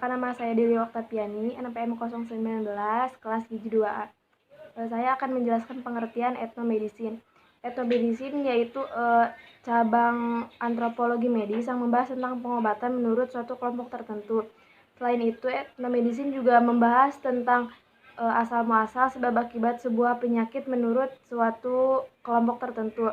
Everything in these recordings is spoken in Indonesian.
Perkenalkan, nama saya Dewi Oktaviani, NPM 019, kelas Gizi 2A. Saya akan menjelaskan pengertian etnomedicine. Etnomedicine yaitu cabang antropologi medis yang membahas tentang pengobatan menurut suatu kelompok tertentu. Selain itu, etnomedicine juga membahas tentang asal muasal sebab akibat sebuah penyakit menurut suatu kelompok tertentu.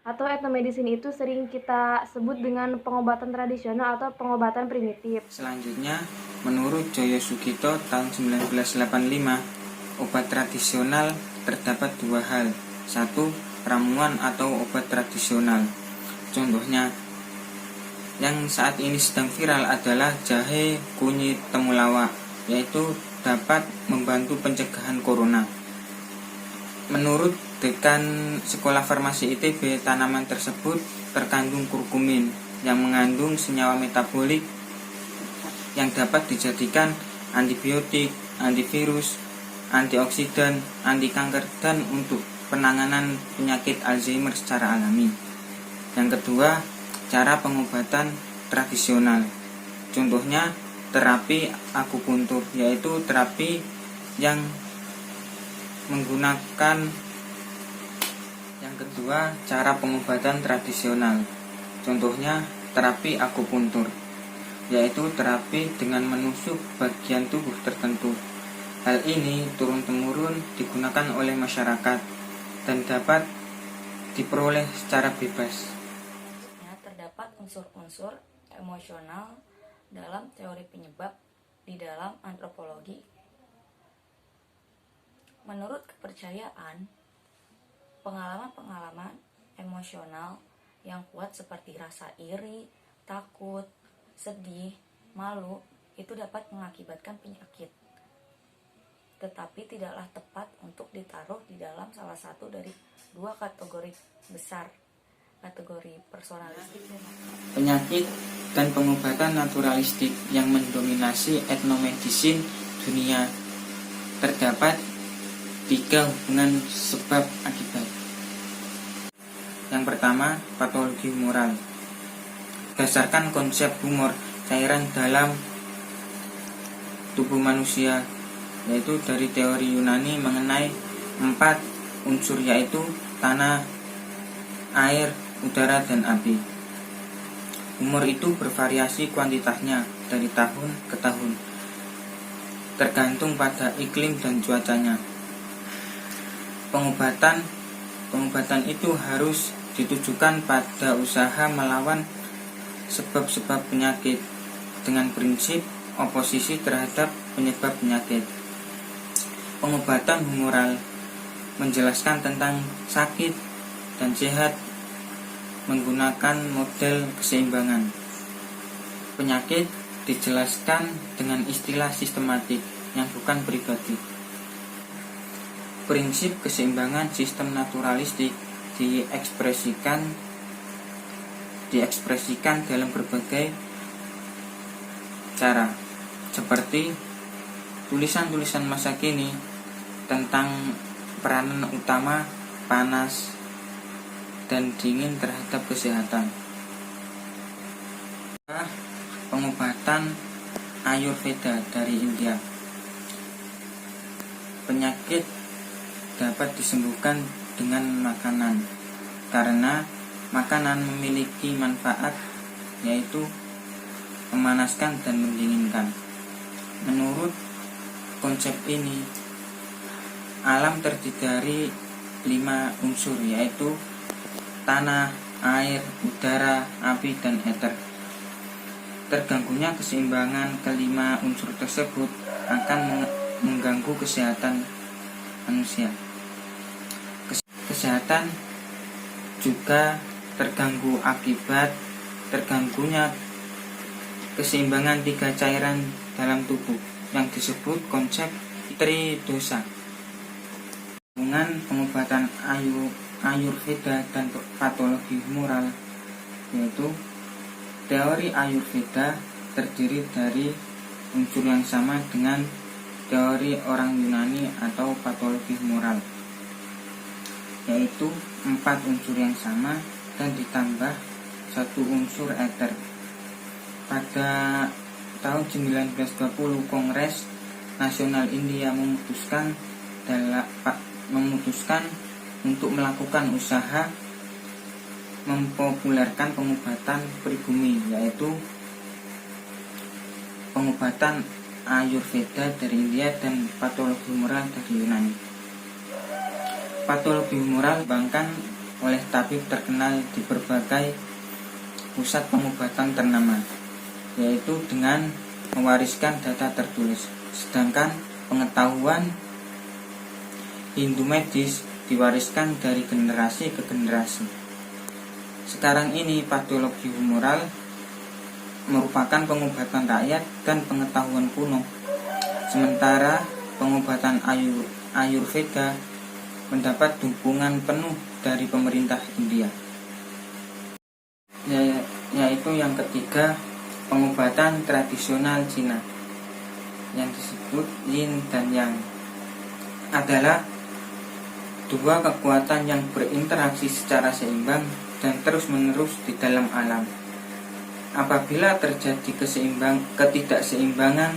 Atau etnomedicine itu sering kita sebut dengan pengobatan tradisional atau pengobatan primitif. Selanjutnya, menurut Joyo Sugito tahun 1985, obat tradisional terdapat dua hal. Satu, ramuan atau obat tradisional. Contohnya, yang saat ini sedang viral adalah jahe kunyit temulawak, yaitu dapat membantu pencegahan corona. Menurut Dekan Sekolah Farmasi ITB, tanaman tersebut terkandung kurkumin yang mengandung senyawa metabolik yang dapat dijadikan antibiotik, antivirus, antioksidan, anti kanker, dan untuk penanganan penyakit Alzheimer secara alami. Yang kedua, cara pengobatan tradisional. Contohnya terapi akupuntur, yaitu terapi yang menggunakan cara pengobatan tradisional. Contohnya terapi akupuntur, yaitu terapi dengan menusuk bagian tubuh tertentu. Hal ini turun-temurun digunakan oleh masyarakat dan dapat diperoleh secara bebas. Terdapat unsur-unsur emosional dalam teori penyebab di dalam antropologi. Menurut kepercayaan, pengalaman-pengalaman emosional yang kuat seperti rasa iri, takut, sedih, malu itu dapat mengakibatkan penyakit. Tetapi tidaklah tepat untuk ditaruh di dalam salah satu dari dua kategori besar, kategori personalistik dan penyakit dan pengobatan naturalistik yang mendominasi etnomedicine dunia. Terdapat tiga hubungan sebab akibat. Yang pertama, patologi humoral. Berdasarkan konsep humor, cairan dalam tubuh manusia, yaitu dari teori Yunani mengenai 4 unsur, yaitu tanah, air, udara, dan api. Humor itu bervariasi kuantitasnya dari tahun ke tahun, tergantung pada iklim dan cuacanya. Pengobatan itu harus ditujukan pada usaha melawan sebab-sebab penyakit dengan prinsip oposisi terhadap penyebab penyakit. Pengobatan humoral menjelaskan tentang sakit dan sehat menggunakan model keseimbangan. Penyakit dijelaskan dengan istilah sistematik yang bukan pribadi. Prinsip keseimbangan sistem naturalistik diekspresikan dalam berbagai cara, seperti tulisan-tulisan masa kini tentang peranan utama panas dan dingin terhadap kesehatan. Pengobatan Ayurveda dari India. Penyakit dapat disembuhkan dengan makanan, karena makanan memiliki manfaat, yaitu memanaskan dan mendinginkan. Menurut konsep ini, alam terdiri dari 5 unsur, yaitu tanah, air, udara, api, dan ether. Terganggunya keseimbangan kelima unsur tersebut akan mengganggu kesehatan manusia. Kesehatan juga terganggu akibat terganggunya keseimbangan 3 cairan dalam tubuh yang disebut konsep tridosa. Hubungan pengobatan Ayurveda dan patologi humoral, yaitu teori Ayurveda terdiri dari unsur yang sama dengan teori orang Yunani atau patologi humoral, yaitu 4 unsur yang sama dan ditambah 1 unsur ether. Pada tahun 1920 Kongres Nasional India memutuskan untuk melakukan usaha mempopulerkan pengobatan pribumi, yaitu pengobatan Ayurveda dari India dan patologi humoral dari Yunani. Patologi humoral dikembangkan oleh tabib terkenal di berbagai pusat pengobatan ternama, yaitu dengan mewariskan data tertulis. Sedangkan pengetahuan Hindu medis diwariskan dari generasi ke generasi. Sekarang ini patologi humoral merupakan pengobatan rakyat dan pengetahuan kuno, sementara pengobatan Ayurveda mendapat dukungan penuh dari pemerintah India. Yaitu yang ketiga, pengobatan tradisional Cina yang disebut Yin dan Yang adalah dua kekuatan yang berinteraksi secara seimbang dan terus-menerus di dalam alam. Apabila terjadi ketidakseimbangan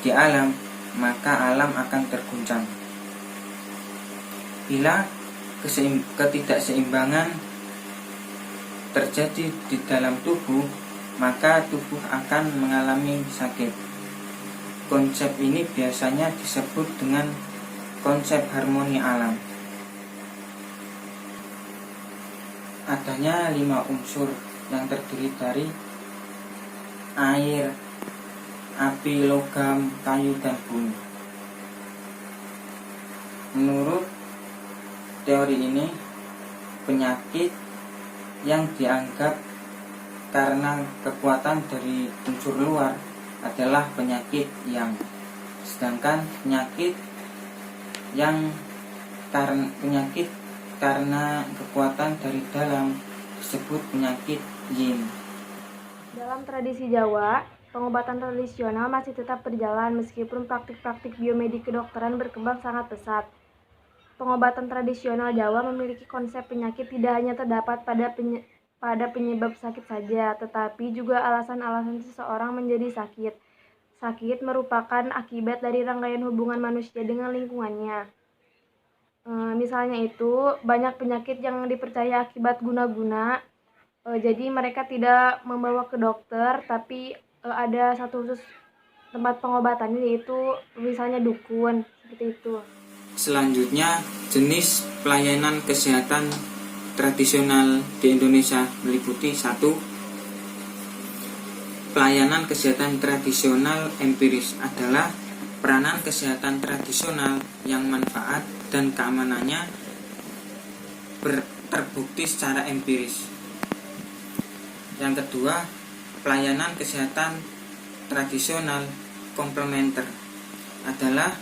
di alam, maka alam akan terguncang. Bila ketidakseimbangan terjadi di dalam tubuh, maka tubuh akan mengalami sakit. Konsep ini biasanya disebut dengan konsep harmoni alam. Adanya 5 unsur yang terdiri dari air, api, logam, kayu, dan bumi. Menurut teori ini, penyakit yang dianggap karena kekuatan dari unsur luar adalah penyakit yang, sedangkan penyakit karena kekuatan dari dalam disebut penyakit yin. Dalam tradisi Jawa, pengobatan tradisional masih tetap berjalan meskipun praktik-praktik biomedik kedokteran berkembang sangat pesat. Pengobatan tradisional Jawa memiliki konsep penyakit tidak hanya terdapat pada penyebab sakit saja, tetapi juga alasan-alasan seseorang menjadi sakit. Sakit merupakan akibat dari rangkaian hubungan manusia dengan lingkungannya. Misalnya itu, banyak penyakit yang dipercaya akibat guna-guna, jadi mereka tidak membawa ke dokter, tapi ada satu khusus tempat pengobatannya, yaitu misalnya dukun, seperti itu. Selanjutnya, jenis pelayanan kesehatan tradisional di Indonesia meliputi 1. Pelayanan kesehatan tradisional empiris adalah peranan kesehatan tradisional yang manfaat dan keamanannya terbukti secara empiris. Yang kedua, pelayanan kesehatan tradisional komplementer adalah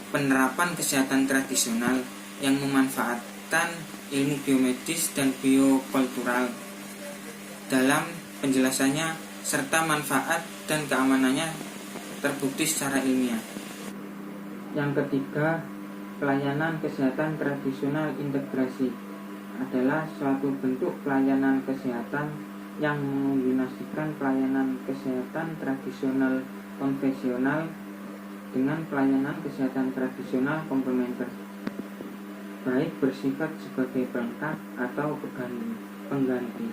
penerapan kesehatan tradisional yang memanfaatkan ilmu biomedis dan biokultural dalam penjelasannya, serta manfaat dan keamanannya terbukti secara ilmiah. Yang ketiga, pelayanan kesehatan tradisional integrasi adalah suatu bentuk pelayanan kesehatan yang mengombinasikan pelayanan kesehatan tradisional konvensional dengan pelayanan kesehatan tradisional komplementer, baik bersifat sebagai pelengkap atau pengganti.